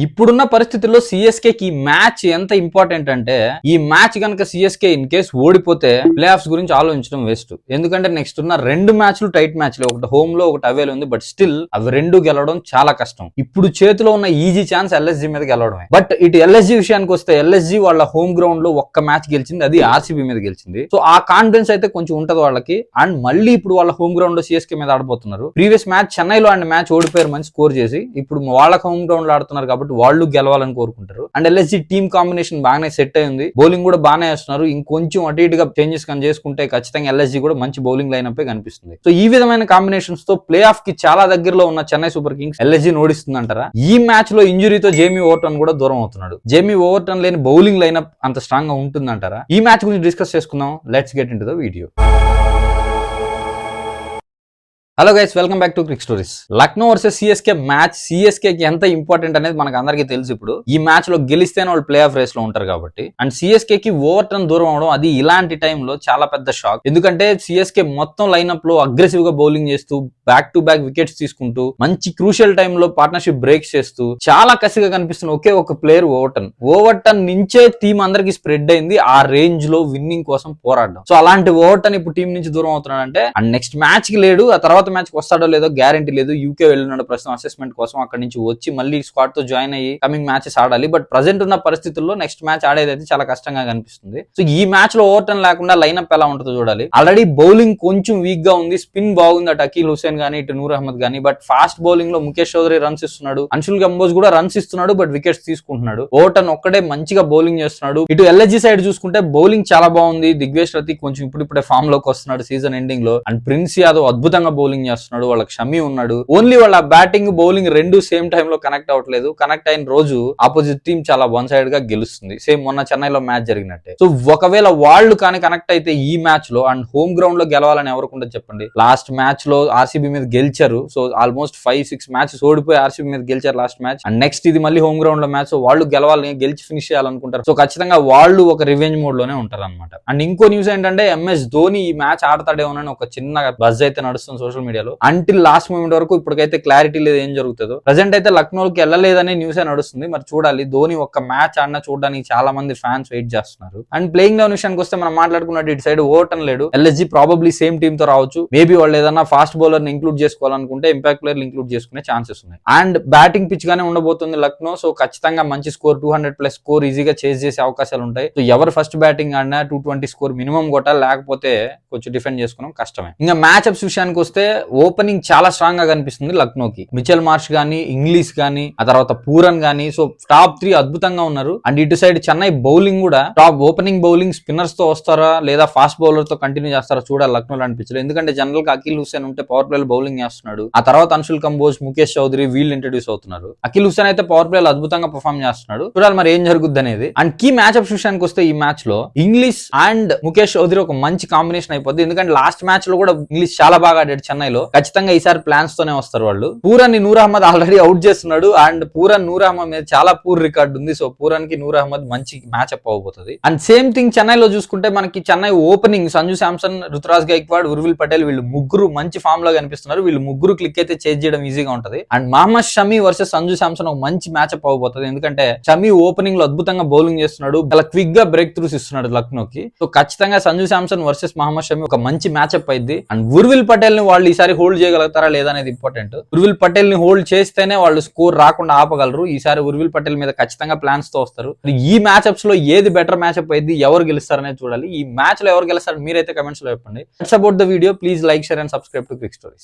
ఇప్పుడున్న పరిస్థితుల్లో సిఎస్కే కి మ్యాచ్ ఎంత ఇంపార్టెంట్ అంటే ఈ మ్యాచ్ కనుక సిఎస్కే ఇన్ కేస్ ఓడిపోతే ప్లే ఆఫ్స్ గురించి ఆలోచించడం వేస్ట్. ఎందుకంటే నెక్స్ట్ ఉన్న 2 మ్యాచ్లు టైట్ మ్యాచ్లు, ఒకటి హోమ్ లో ఒకటి అవేలో ఉంది. బట్ స్టిల్ అవి 2 గెలవడం చాలా కష్టం. ఇప్పుడు చేతిలో ఉన్న ఈజీ ఛాన్స్ ఎల్ఎస్జీ మీద గెలవడమే. బట్ ఇటు ఎల్ఎస్జీ విషయానికి వస్తే ఎల్ఎస్జీ వాళ్ళ హోమ్ గ్రౌండ్ లో ఒక్క మ్యాచ్ గెలిచింది, అది ఆర్సీబీ మీద గెలిచింది. సో ఆ కాన్ఫిడెన్స్ అయితే కొంచెం ఉంటది వాళ్ళకి. అండ్ మళ్ళీ ఇప్పుడు వాళ్ళ హోమ్ గ్రౌండ్ లో సిఎస్కే మీద ఆడబోతున్నారు. ప్రీవియస్ మ్యాచ్ చెన్నైలో అండ్ మ్యాచ్ ఓడిపోయారు మంచి స్కోర్ చేసి. ఇప్పుడు వాళ్ళ హోమ్ గ్రౌండ్ లో ఆడుతున్నారు కాబట్టి వాళ్ళు గెలవాలని కోరుకుంటారు. అండ్ ఎల్ఎస్జీ టీమ్ కాంబినేషన్ బాగానే సెట్ అయింది, బౌలింగ్ కూడా బాగానే వేస్తున్నారు. ఇంకొంచెం అటు ఇటుగా చేంజెస్ కానీ చేసుకుంటే ఖచ్చితంగా ఎల్ఎస్జీ కూడా మంచి బౌలింగ్ లైనప్ కనిపిస్తుంది. సో ఈ విధమైన కాంబినేషన్స్ తో ప్లే ఆఫ్ కి చాలా దగ్గరలో ఉన్న చెన్నై సూపర్ కింగ్స్ ఎల్ఎస్జీ ఓడిస్తుంది అంటారా? ఈ మ్యాచ్ లో ఇంజురీతో జేమీ ఓవర్టన్ కూడా దూరం అవుతున్నాడు. జేమీ ఓవర్టన్ లేని బౌలింగ్ లైనప్ అంత స్ట్రాంగ్ గా ఉంటుందంటారా? ఈ మ్యాచ్ గురించి డిస్కస్ చేసుకుందాం. Let's get into the video. Hello guys, welcome back to Crick stories. Lucknow versus CSK match CSK కి ఎంత ఇంపార్టెంట్ అనేది మనకు అందరికీ తెలుసు. ఇప్పుడు ఈ మ్యాచ్ లో గెలిస్తేనే వాళ్ళు ప్లే ఆఫ్ రేస్ లో ఉంటారు కాబట్టి. అండ్ సిఎస్కే కి ఓవర్టర్న్ దూరం అవడం అది ఇలాంటి టైంలో చాలా పెద్ద షాక్. ఎందుకంటే సిఎస్కే మొత్తం లైనప్ లో అగ్రెసివ్ గా బౌలింగ్ చేస్తూ బ్యాక్ టు బ్యాక్ వికెట్స్ తీసుకుంటూ మంచి క్రూషియల్ టైంలో పార్ట్నర్షిప్ బ్రేక్స్ చేస్తూ చాలా కసిగా కనిపిస్తున్న ఒకే ఒక ప్లేయర్ ఓవర్టన్ నుంచే టీం అందరికి స్ప్రెడ్ అయింది ఆ రేంజ్ లో విన్నింగ్ కోసం పోరాడడం. సో అలాంటి ఓవర్టన్ ఇప్పుడు టీం నుంచి దూరం అవుతున్నాడంటే అండ్ నెక్స్ట్ మ్యాచ్ కి లేడు, ఆ తర్వాత మ్యాచ్ కి వస్తాడో లేదో గ్యారంటీ లేదు. యూకే వెళ్ళినాడు ప్రస్తుతం అసెస్మెంట్ కోసం. అక్కడి నుంచి వచ్చి మళ్ళీ స్క్వాడ్ తో జాయిన్ అయ్యి కమింగ్ మ్యాచెస్ ఆడాలి. బట్ ప్రెసెంట్ ఉన్న పరిస్థితుల్లో నెక్స్ట్ మ్యాచ్ ఆడేది అయితే చాలా కష్టంగా కనిపిస్తుంది. సో ఈ మ్యాచ్ లో ఓవర్టర్న్ లేకుండా లైనప్ ఎలా ఉంటుందో చూడాలి. ఆల్రెడీ బౌలింగ్ కొంచెం వీక్ గా ఉంది, స్పిన్ బాగుంది అటు అకీల్ హుసేన్ గానీ ఇటు నూర్ అహ్మద్ గానీ. బట్ ఫాస్ట్ బౌలింగ్ లో ముఖేష్ చౌదరి రన్స్ ఇస్తున్నాడు, అన్షుల్ కంబోజ్ కూడా రన్స్ ఇస్తున్నాడు, బట్ వికెట్స్ తీసుకుంటున్నాడు. ఓవర్టన్ ఒక్కడే మంచిగా బౌలింగ్ చేస్తున్నాడు. ఇటు ఎల్ఎస్జీ సైడ్ చూసుకుంటే బౌలింగ్ చాలా బాగుంది. దిగ్వేష్ రతి కొంచెం ఇప్పుడే ఫామ్ లోకి వస్తున్నాడు సీజన్ ఎండింగ్ లో. అండ్ ప్రిన్స్ యాదవ్ అద్భుతంగా బౌలింగ్ చేస్తున్నాడు. వాళ్ళకి షమీ ఉన్నాడు. ఓన్లీ వాళ్ళ బ్యాటింగ్ బౌలింగ్ రెండు సేమ్ టైమ్ లో కనెక్ట్ అవ్వట్లేదు. కనెక్ట్ అయిన రోజు ఆపోజిట్ టీం చాలా వన్ సైడ్ గా గెలుస్తుంది. సేమ్ మొన్న చెన్నైలో మ్యాచ్ జరిగినట్టే. సో ఒకవేళ వాళ్ళు కానీ కనెక్ట్ అయితే ఈ మ్యాచ్ లో అండ్ హోమ్ గ్రౌండ్ లో గెలవాలని ఎవరుకుంటే చెప్పండి. లాస్ట్ మ్యాచ్ లో ఆర్సీబీ మీద గెలిచారు. సో ఆల్మోస్ట్ 5-6 మ్యాచెస్ ఓడిపోయి ఆర్సీబీ మీద గెలిచారు లాస్ట్ మ్యాచ్. అండ్ నెక్స్ట్ ఇది మళ్ళీ హోమ్ గ్రౌండ్ లో మ్యాచ్. సో వాళ్ళు గెలవాలని గెలిచి ఫినిష్ చేయాలనుకుంటారు. సో ఖచ్చితంగా వాళ్ళు ఒక రివెంజ్ మోడ్ లోనే ఉంటారు అనమాట. అండ్ ఇంకో న్యూస్ ఏంటంటే ఎంఎస్ ధోని ఈ మ్యాచ్ ఆడతాడేమోనని ఒక చిన్న బజ్ అయితే నడుస్తుంది సోషల్ మీడియాలో. అంటిల్ లాస్ట్ మూమెంట్ వరకు ఇప్పటికైతే క్లారిటీ లేదు ఏం జరుగుతుందో. ప్రెసెంట్ అయితే లక్నోకి వెళ్ళలేదనే న్యూస్ నడుస్తుంది. మరి చూడాలి. ధోని ఒక్క మ్యాచ్ ఆడినా చూడడానికి చాలా మంది ఫ్యాన్స్ వెయిట్ చేస్తున్నారు. అండ్ ప్లేయింగ్ లెవెన్ విషయానికి వస్తే మనం మాట్లాడుకున్నట్టు ఇటు సైడ్ ఓవర్టన్ లేడు. ఎల్ఎస్జీ ప్రాబబ్లీ సేమ్ టీమ్ తో రావచ్చు. మేబీ వాళ్ళు ఏదైనా ఫాస్ట్ బౌలర్ ని ఇంక్లూడ్ చేసుకోవాలనుకుంటే ఇంపాక్ట్ ప్లేయర్ ఇంక్లూడ్ చేసుకునే ఛాన్సెస్ ఉన్నాయి. అండ్ బ్యాటింగ్ పిచ్ గానే ఉండబోతుంది లక్నో. సో ఖచ్చితంగా మంచి స్కోర్ 200+ స్కోర్ ఈజీగా చేజ్ చేసే అవకాశాలు ఉంటాయి. సో ఎవరు ఫస్ట్ బ్యాటింగ్ ఆడినా 220 స్కోర్ మినిమం కొట్టాలి, లేకపోతే కొంచెం డిఫెండ్ చేసుకోవడం కష్టమే. ఇంకా మ్యాచ్ అప్స్ విషయానికి వస్తే ఓపెనింగ్ చాలా స్ట్రాంగ్ గా కనిపిస్తుంది లక్నోకి. మిచెల్ మార్ష్ గానీ, ఇంగ్లీష్ గానీ, ఆ తర్వాత పూరన్ గానీ, సో టాప్ 3 అద్భుతంగా ఉన్నారు. అండ్ ఇటు సైడ్ చెన్నై బౌలింగ్ కూడా టాప్ ఓపెనింగ్ బౌలింగ్ స్పిన్నర్స్ తో వస్తారా లేదా ఫాస్ట్ బౌలర్ తో కంటిన్యూ చేస్తారా చూడాలి లక్నోలో అనిపించలేదు. ఎందుకంటే జనరల్ గా అకీల్ హుసేన్ ఉంటే పవర్ ప్లే బౌలింగ్ చేస్తున్నాడు. ఆ తర్వాత అన్షుల్ కంబోజ్, ముఖేష్ చౌదరి వీళ్ళు ఇంట్రడ్యూస్ అవుతున్నారు. అకీల్ హుసేన్ అయితే పవర్ ప్లే అద్భుతంగా పర్ఫామ్ చేస్తున్నాడు. చూడాలి మరి ఏం జరుగుద్ది అనేది. అండ్ కీ మ్యాచ్ అప్ విషయానికి వస్తే ఈ మ్యాచ్ లో ఇంగ్లీష్ అండ్ ముఖేష్ చౌదరి ఒక మంచి కాంబినేషన్ అయిపోద్ది. ఎందుకంటే లాస్ట్ మ్యాచ్ లో కూడా ఇంగ్లీష్ చాలా బాగా ఆడాడు చెన్నైలో. ఖచ్చితంగా ఈసారి ప్లాన్స్ తోనే వస్తారు వాళ్ళు. పూరన్ ని నూర్ అహ్మద్ ఆల్రెడీ అవుట్ చేస్తున్నాడు. అండ్ పూరన్ నూర్ అహ్మద్ మీద చాలా పూర్ రికార్డు ఉంది. సో పూరన్ కి నూర్ అహ్మద్ మంచి మ్యాచ్ అప్ అవబోతుంది. అండ్ సేమ్ థింగ్ చెన్నైలో చూసుకుంటే మనకి చెన్నై ఓపెనింగ్ సంజు శాంసన్, రుతురాజ్ గైక్వాడ్, ఉర్విల్ పటేల్ వీళ్ళు ముగ్గురు మంచి ఫామ్ లో కనిపిస్తున్నారు. వీళ్ళు ముగ్గురు క్లిక్ అయితే చేజ్ చేయడం ఈజీగా ఉంటది. అండ్ మహమ్మద్ షమీ వర్సెస్ సంజు శాంసన్ ఒక మంచి మ్యాచ్ అప్ అవబోతుంది. ఎందుకంటే షమీ ఓపెనింగ్ లో అద్భుతంగా బౌలింగ్ చేస్తున్నాడు, చాలా క్విక్ గా బ్రేక్ త్రూస్ ఇస్తున్నాడు లక్నోకి. సో ఖచ్చితంగా సంజు శాంసన్ వర్సెస్ మహమ్మద్ షమీ ఒక మంచి మ్యాచ్ అప్ అయింది. అండ్ ఉర్విల్ పటేల్ ని వాళ్ళు ఈసారి హోల్డ్ చేయగలుగుతారా లేదా అనేది ఇంపార్టెంట్. ఉర్విల్ పటేల్ ని హోల్డ్ చేస్తేనే వాళ్ళు స్కోర్ రాకుండా ఆపగలరు. ఈసారి ఉర్విల్ పటేల్ మీద ఖచ్చితంగా ప్లాన్స్ తో వస్తారు. ఈ మ్యాచ్అప్స్ లో ఏది బెటర్ మ్యాచ్అప్ అయింది, ఎవరు గెలుస్తారనేది చూడాలి. ఈ మ్యాచ్ లో ఎవరు గెలుస్తారు మీరైతే కమెంట్స్ లో చెప్పండి. It's about the video. Please like, share and subscribe to Crick stories.